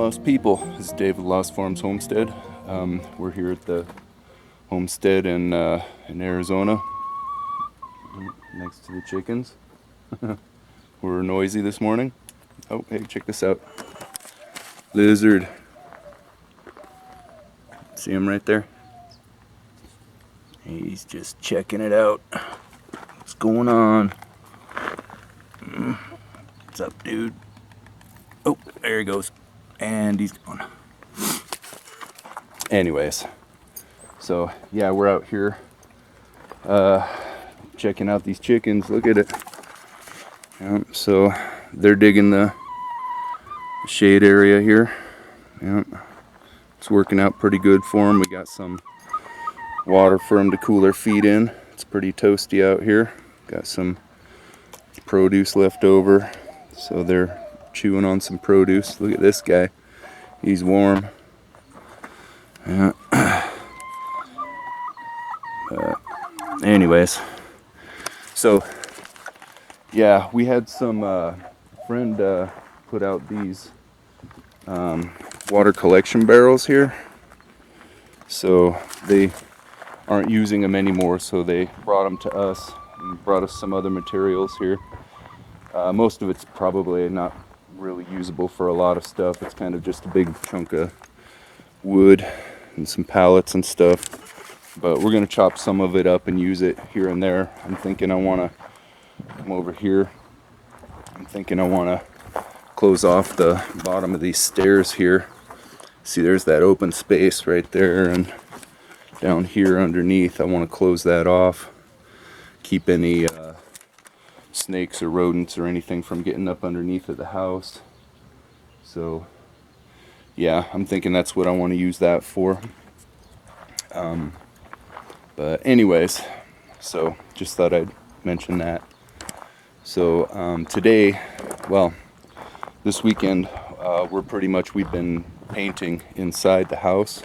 Lost people. This is Dave with Lost Farms Homestead. We're here at the homestead in Arizona, next to the chickens. We're noisy this morning. Oh, hey, check this out. Lizard. See him right there? He's just checking it out. What's going on? What's up, dude? Oh, there he goes. And he's gone. Anyways, so yeah, we're out here checking out these chickens. Look at it. So they're digging the shade area here. It's working out pretty good for them. We got some water for them to cool their feet in. It's pretty toasty out here. Got some produce left over, so they're chewing on some produce. Look at this guy. He's warm. Yeah. Anyways, so yeah, we had some friend put out these water collection barrels here, so they aren't using them anymore, so they brought them to us and brought us some other materials here. Most of it's probably not really usable for a lot of stuff. It's kind of just a big chunk of wood and some pallets and stuff, but we're going to chop some of it up and use it here and there. I'm thinking I want to come over here. I'm thinking I want to close off the bottom of these stairs here. See, there's that open space right there, and down here underneath I want to close that off, keep any snakes or rodents or anything from getting up underneath of the house. So yeah, I'm thinking that's what I want to use that for. But anyways, so just thought I'd mention that. So today, well, this weekend, we've been painting inside the house,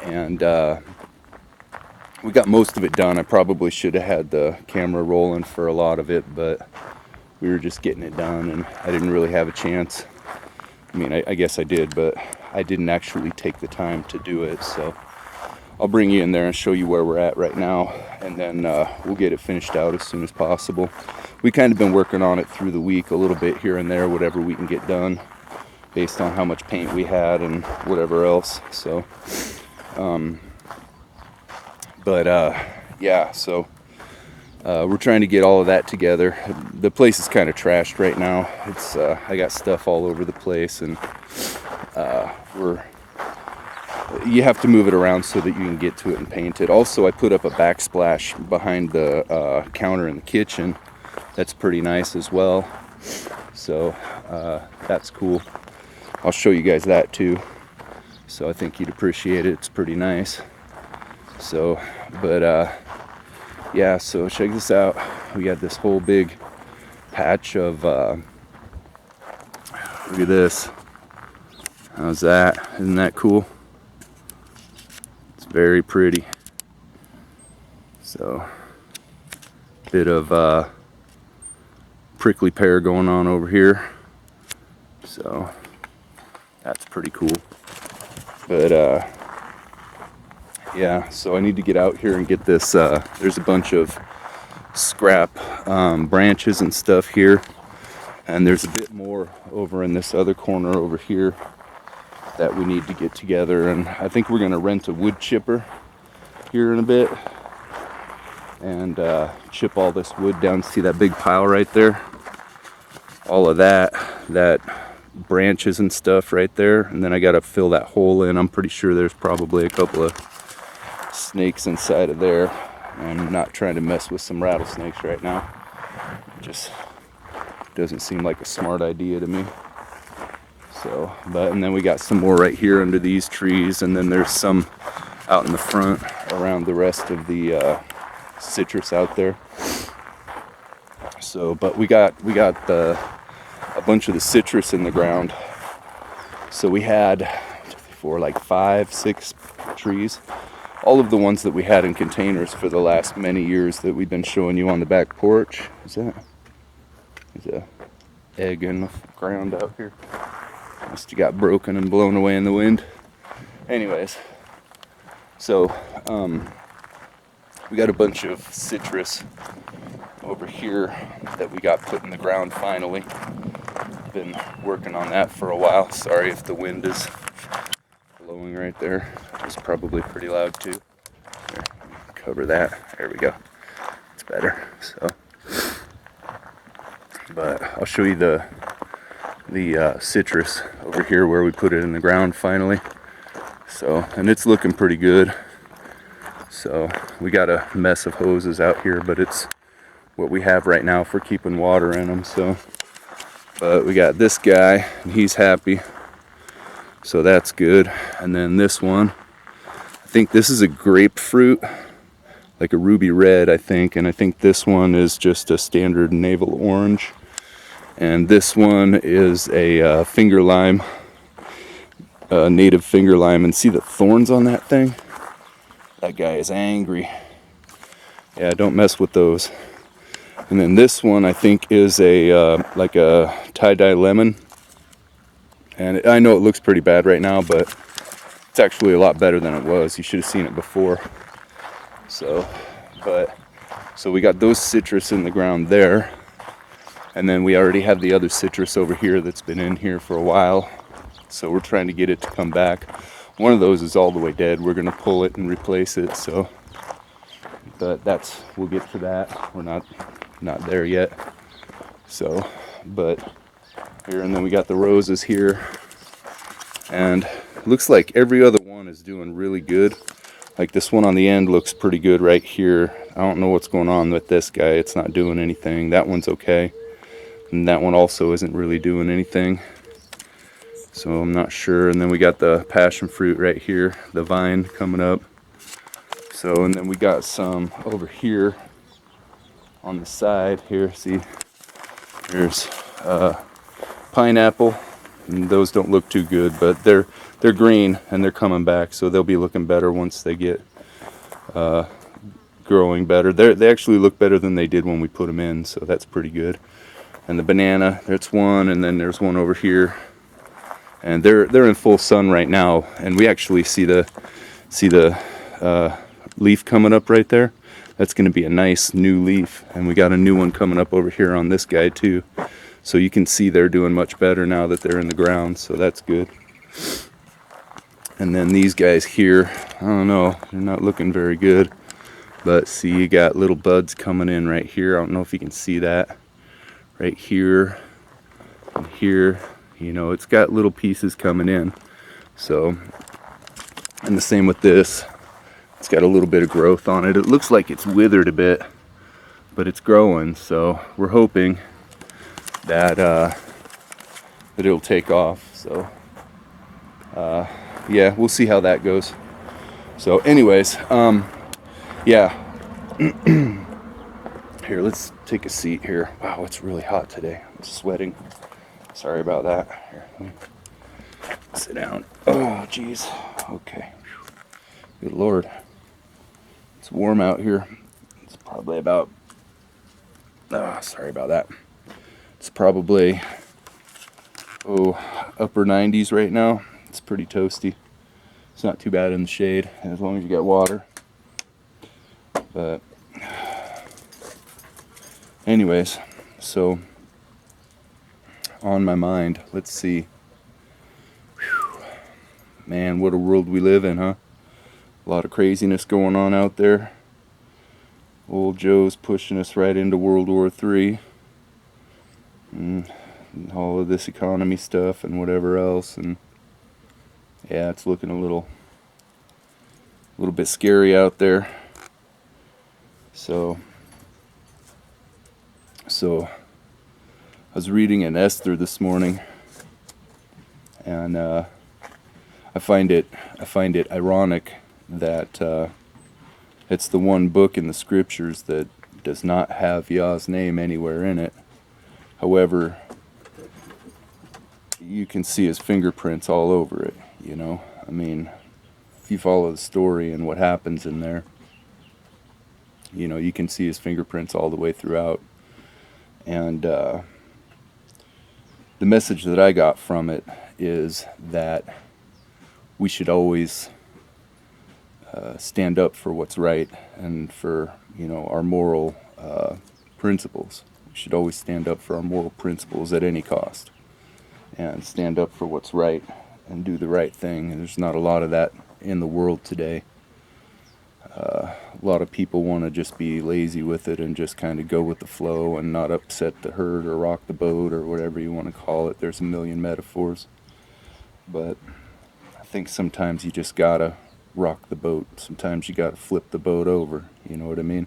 and we got most of it done. I probably should have had the camera rolling for a lot of it, but we were just getting it done, and I didn't really have a chance. I mean, I guess I did, but I didn't actually take the time to do it. So I'll bring you in there and show you where we're at right now, and then we'll get it finished out as soon as possible. We kind of been working on it through the week, a little bit here and there, whatever we can get done based on how much paint we had and whatever else. So yeah, so we're trying to get all of that together. The place is kind of trashed right now. It's I got stuff all over the place, and you have to move it around so that you can get to it and paint it. Also, I put up a backsplash behind the counter in the kitchen. That's pretty nice as well. So that's cool. I'll show you guys that too. So I think you'd appreciate it. It's pretty nice. So, but yeah, so check this out. We got this whole big patch of look at this. How's that? Isn't that cool? It's very pretty. So, bit of prickly pear going on over here. So that's pretty cool. But yeah, so I need to get out here and get this. There's a bunch of scrap branches and stuff here, and there's a bit more over in this other corner over here that we need to get together. And I think we're going to rent a wood chipper here in a bit and chip all this wood down. See that big pile right there? All of that branches and stuff right there, and then I got to fill that hole in. I'm pretty sure there's probably a couple of snakes inside of there. I'm not trying to mess with some rattlesnakes right now. It just doesn't seem like a smart idea to me. So, and then we got some more right here under these trees, and then there's some out in the front around the rest of the citrus out there. So, but we got a bunch of the citrus in the ground. So we had for like 5-6 trees. All of the ones that we had in containers for the last many years that we've been showing you on the back porch. There's a egg in the ground out here. Must have got broken and blown away in the wind. Anyways, so we got a bunch of citrus over here that we got put in the ground finally. Been working on that for a while. Sorry if the wind is blowing right there. It's probably pretty loud too. Here, cover that. There we go. It's better. So, but I'll show you the citrus over here where we put it in the ground finally. So, and it's looking pretty good. So we got a mess of hoses out here, but it's what we have right now for keeping water in them. So, but we got this guy, and he's happy. So that's good. And then this one, I think this is a grapefruit, like a ruby red, I think. And I think this one is just a standard navel orange. And this one is a finger lime, native finger lime. And see the thorns on that thing? That guy is angry. Yeah, don't mess with those. And then this one I think is a like a tie-dye lemon. And I know it looks pretty bad right now, but it's actually a lot better than it was. You should have seen it before. So we got those citrus in the ground there. And then we already have the other citrus over here that's been in here for a while. So we're trying to get it to come back. One of those is all the way dead. We're gonna pull it and replace it. So, but we'll get to that. We're not there yet. So, but here, and then we got the roses here. And it looks like every other one is doing really good. Like this one on the end looks pretty good right here. I don't know what's going on with this guy. It's not doing anything. That one's okay. And that one also isn't really doing anything. So I'm not sure. And then we got the passion fruit right here, the vine coming up. So, and then we got some over here on the side here. See, there's pineapple. And those don't look too good, but they're green and they're coming back. So they'll be looking better once they get growing better. They actually look better than they did when we put them in. So that's pretty good. And the banana, that's one, and then there's one over here. And they're in full sun right now, and we actually see the leaf coming up right there. That's going to be a nice new leaf, and we got a new one coming up over here on this guy too. So you can see they're doing much better now that they're in the ground, so that's good. And then these guys here, I don't know, they're not looking very good, but see, you got little buds coming in right here. I don't know if you can see that right here and here. You know, it's got little pieces coming in. So, and the same with this. It's got a little bit of growth on it. It looks like it's withered a bit, but it's growing. So we're hoping that that it'll take off. So yeah, we'll see how that goes. So anyways, yeah. Here, let's take a seat here. Wow, it's really hot today. I'm sweating. Sorry about that. Here, let me sit down. Oh, geez. Okay. Good Lord. It's warm out here. It's probably about, sorry about that. It's probably, upper 90s right now. It's pretty toasty. It's not too bad in the shade, as long as you get water. But anyways, so on my mind, let's see. Whew. Man, what a world we live in, huh? A lot of craziness going on out there. Old Joe's pushing us right into World War III. And all of this economy stuff and whatever else. And yeah, it's looking a little bit scary out there. So I was reading in Esther this morning, and I find it ironic that it's the one book in the scriptures that does not have Yah's name anywhere in it. However, you can see his fingerprints all over it, you know. I mean, if you follow the story and what happens in there, you know, you can see his fingerprints all the way throughout. And the message that I got from it is that we should always stand up for what's right and for, you know, our moral principles. We should always stand up for our moral principles at any cost, and stand up for what's right and do the right thing. And there's not a lot of that in the world today. A lot of people want to just be lazy with it and just kind of go with the flow and not upset the herd or rock the boat or whatever you want to call it. There's a million metaphors. But I think sometimes you just gotta rock the boat. Sometimes you gotta flip the boat over. You know what I mean?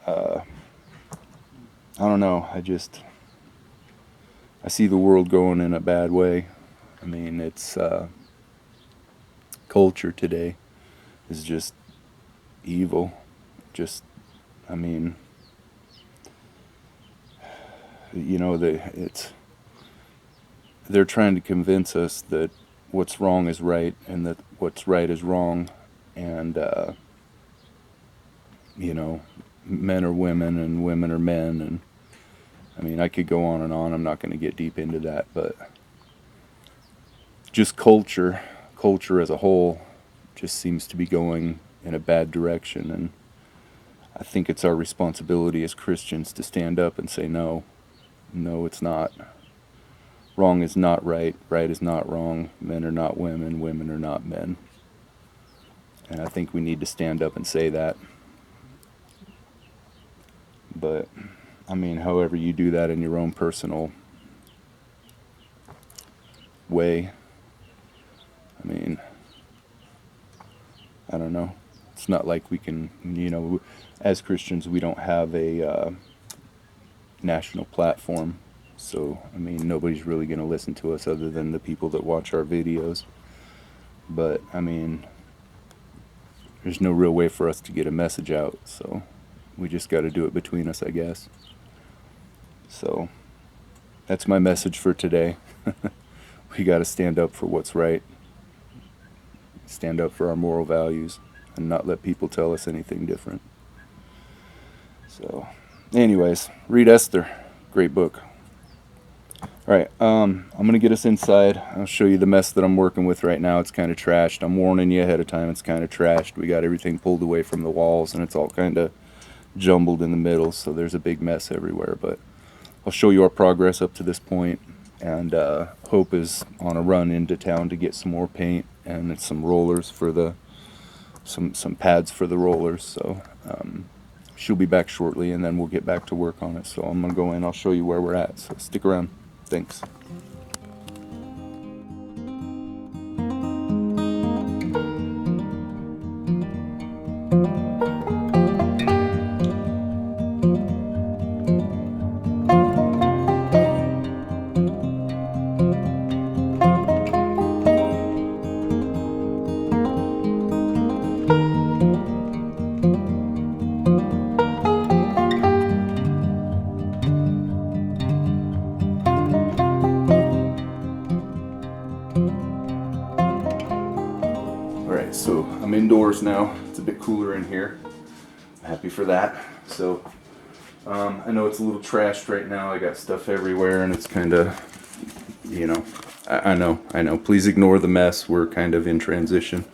I don't know. I see the world going in a bad way. I mean, it's culture today is just evil. Just, I mean, you know, they're trying to convince us that what's wrong is right and that what's right is wrong, and you know, men are women and women are men, and I mean, I could go on and on. I'm not going to get deep into that, but just culture as a whole just seems to be going in a bad direction, and I think it's our responsibility as Christians to stand up and say no, it's not. Wrong is not right, right is not wrong, men are not women, women are not men. And I think we need to stand up and say that. But, I mean, however you do that in your own personal way, I mean, I don't know. It's not like we can, you know, as Christians, we don't have a national platform. So, I mean, nobody's really going to listen to us other than the people that watch our videos. But, I mean, there's no real way for us to get a message out. So, we just got to do it between us, I guess. So, that's my message for today. We got to stand up for what's right. Stand up for our moral values and not let people tell us anything different. So, anyways, read Esther. Great book. Alright, I'm going to get us inside. I'll show you the mess that I'm working with right now. It's kind of trashed. I'm warning you ahead of time, it's kind of trashed. We got everything pulled away from the walls, and it's all kind of jumbled in the middle, so there's a big mess everywhere. But I'll show you our progress up to this point, and Hope is on a run into town to get some more paint and some rollers for the some pads for the rollers. So she'll be back shortly, and then we'll get back to work on it. So I'm going to go in, I'll show you where we're at, so stick around. Thanks. Alright, so I'm indoors now. It's a bit cooler in here. I'm happy for that. So, I know it's a little trashed right now. I got stuff everywhere and it's kind of, you know, I know. Please ignore the mess. We're kind of in transition.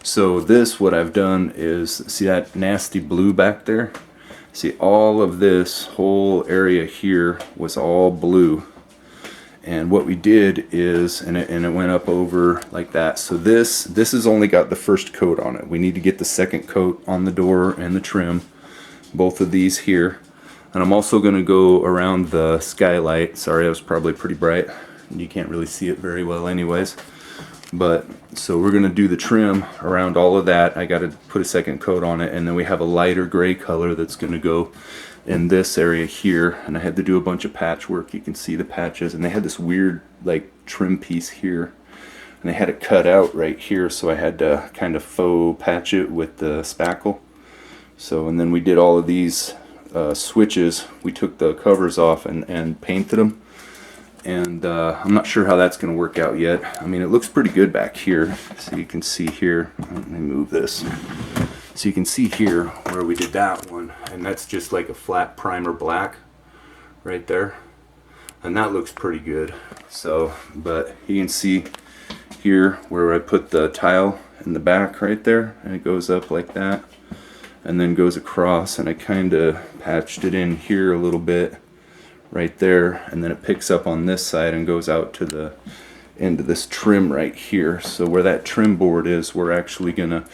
So what I've done is, see that nasty blue back there? See, all of this whole area here was all blue. And what we did is, and it went up over like that. So this has only got the first coat on it. We need to get the second coat on the door and the trim, both of these here. And I'm also going to go around the skylight. Sorry, that was probably pretty bright. You can't really see it very well anyways. But, so we're going to do the trim around all of that. I got to put a second coat on it. And then we have a lighter gray color that's going to go in this area here, and I had to do a bunch of patchwork. You can see the patches, and they had this weird like trim piece here, and they had it cut out right here, so I had to kind of faux patch it with the spackle. So, and then we did all of these switches. We took the covers off and painted them, and I'm not sure how that's going to work out yet. I mean, it looks pretty good back here, so you can see here. Let me move this. So you can see here where we did that one, and that's just like a flat primer black right there. and that looks pretty good. So, but you can see here where I put the tile in the back right there, and it goes up like that and then goes across, and I kind of patched it in here a little bit right there, and then it picks up on this side and goes out to the end of this trim right here. So where that trim board is, we're actually gonna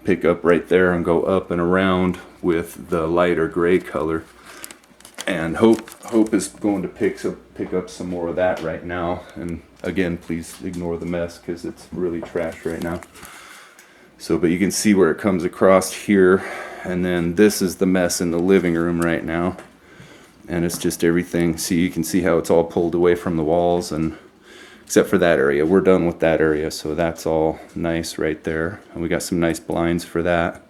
pick up right there and go up and around with the lighter gray color. And Hope is going to pick up some more of that right now. And again, please ignore the mess because it's really trash right now. So, but you can see where it comes across here, and then this is the mess in the living room right now. And it's just everything. See, you can see how it's all pulled away from the walls, and except for that area, we're done with that area. So that's all nice right there, and we got some nice blinds for that.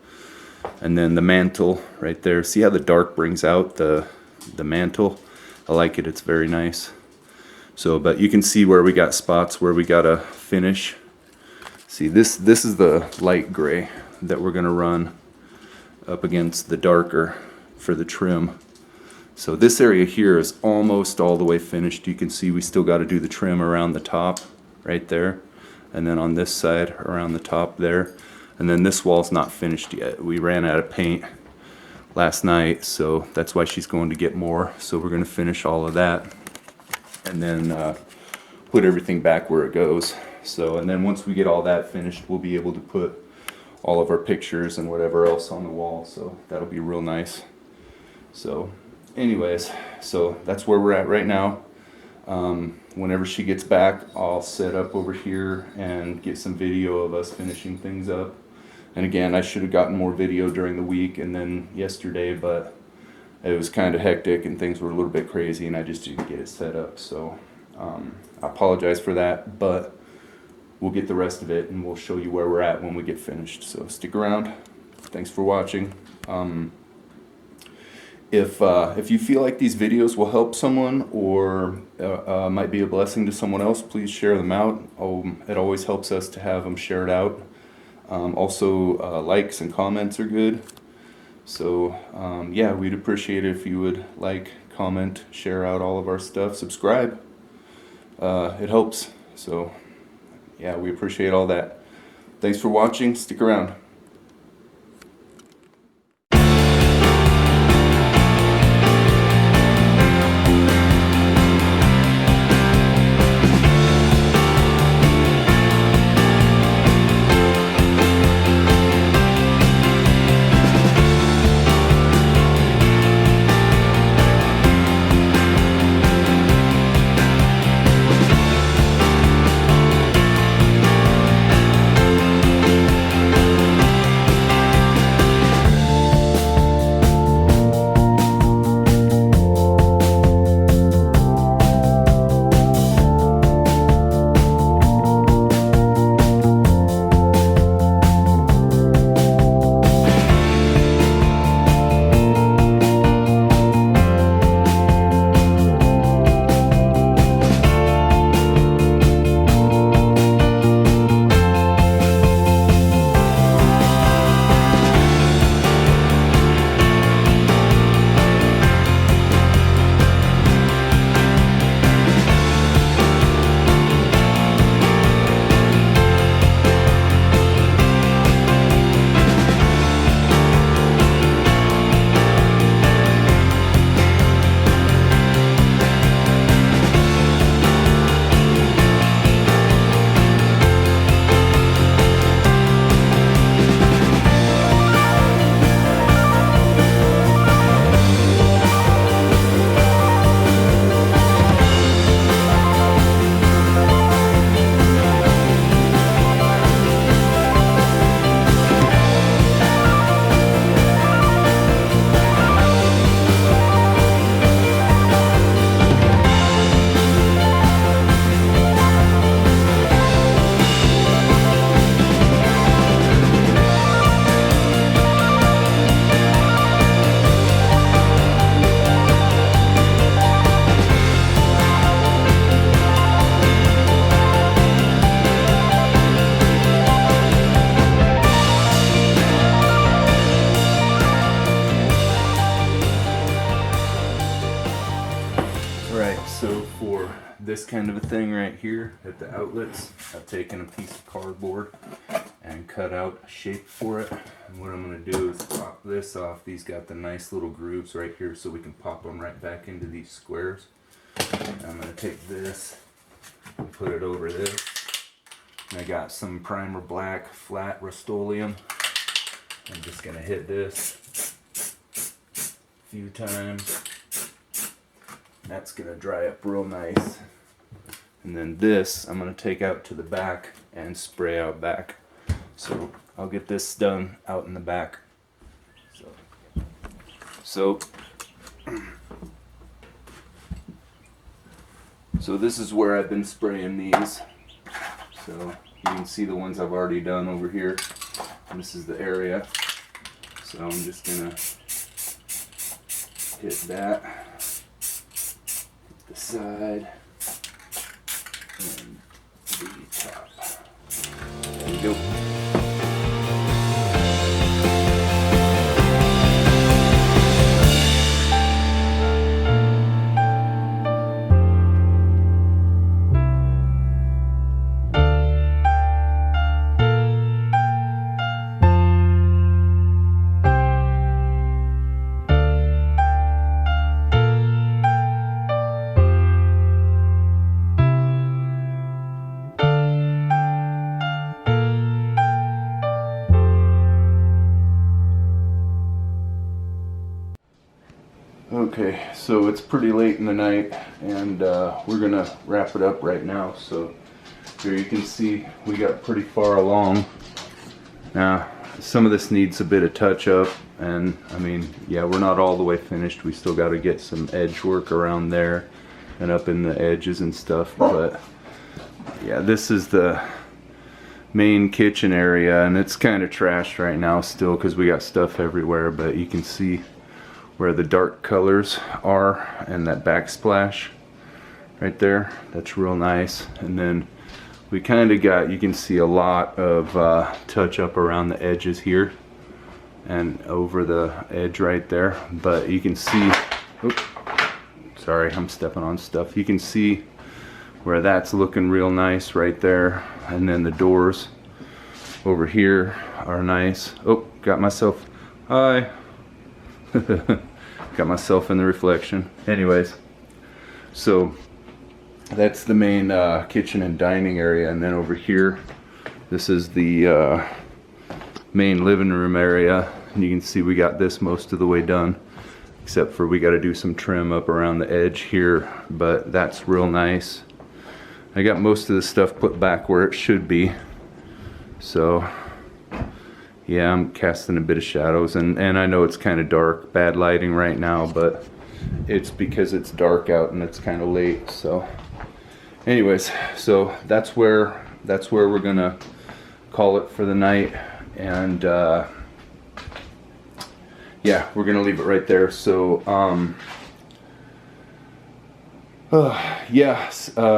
And then the mantle right there. See how the dark brings out the mantle? I like it. It's very nice. So, but you can see where we got spots where we gotta finish. See, this is the light gray that we're gonna run up against the darker for the trim. So this area here is almost all the way finished. You can see we still got to do the trim around the top right there, and then on this side around the top there, and then this wall's not finished yet. We ran out of paint last night, so that's why she's going to get more. So we're going to finish all of that and then put everything back where it goes. So, and then once we get all that finished, we'll be able to put all of our pictures and whatever else on the wall. So that'll be real nice. So anyways, so that's where we're at right now. Whenever she gets back, I'll set up over here and get some video of us finishing things up. And again, I should have gotten more video during the week and then yesterday, but it was kind of hectic and things were a little bit crazy and I just didn't get it set up. So I apologize for that, but we'll get the rest of it and we'll show you where we're at when we get finished. So stick around. Thanks for watching. If you feel like these videos will help someone or might be a blessing to someone else, please share them out. It always helps us to have them shared out. Also, likes and comments are good. So yeah, we'd appreciate it if you would like, comment, share out all of our stuff, subscribe. It helps. So yeah, we appreciate all that. Thanks for watching. Stick around. this kind of a thing right here at the outlets. I've taken a piece of cardboard and cut out a shape for it. And what I'm going to do is pop this off. These got the nice little grooves right here so we can pop them right back into these squares. And I'm going to take this and put it over this. And I got some primer black flat Rust-Oleum. I'm just going to hit this a few times. That's going to dry up real nice. And then this I'm going to take out to the back and spray out back. So I'll get this done out in the back. So this is where I've been spraying these. So you can see the ones I've already done over here. And this is the area. So I'm just going to hit that. The side and the top. There we go. Okay, so it's pretty late in the night, and we're gonna wrap it up right now. So here you can see we got pretty far along. Now some of this needs a bit of touch up, and I mean, yeah, we're not all the way finished. We still got to get some edge work around there and up in the edges and stuff. But yeah, this is the main kitchen area, and it's kind of trashed right now still because we got stuff everywhere. But you can see where the dark colors are and that backsplash right there. That's real nice. And then we kind of got, you can see a lot of touch up around the edges here and over the edge right there. But you can see, oops, sorry, I'm stepping on stuff. You can see where that's looking real nice right there. And then the doors over here are nice. Oh, got myself, hi. Got myself in the reflection. Anyways, so that's the main kitchen and dining area, and then over here, this is the main living room area. And you can see we got this most of the way done, except for we got to do some trim up around the edge here, but that's real nice. I got most of the stuff put back where it should be. So yeah, I'm casting a bit of shadows, and I know it's kind of dark, bad lighting right now, but it's because it's dark out and it's kind of late. So anyways, so that's where we're gonna call it for the night, and yeah, we're gonna leave it right there. So yeah,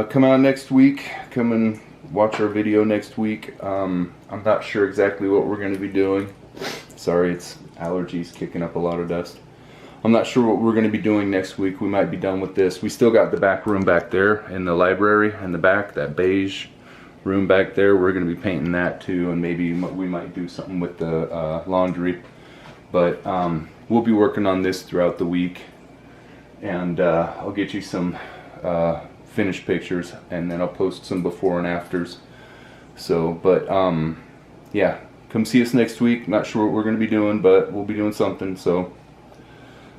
come out next week, come and watch our video next week. I'm not sure exactly what we're going to be doing. Sorry, it's allergies kicking up a lot of dust. I'm not sure what we're going to be doing next week. We might be done with this. We still got the back room back there in the library in the back, that beige room back there. We're going to be painting that too, and maybe we might do something with the laundry. But we'll be working on this throughout the week, and I'll get you some finished pictures, and then I'll post some before and afters. So, but yeah, come see us next week. Not sure what we're going to be doing, but we'll be doing something. So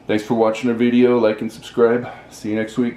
thanks for watching our video. Like and subscribe. See you next week.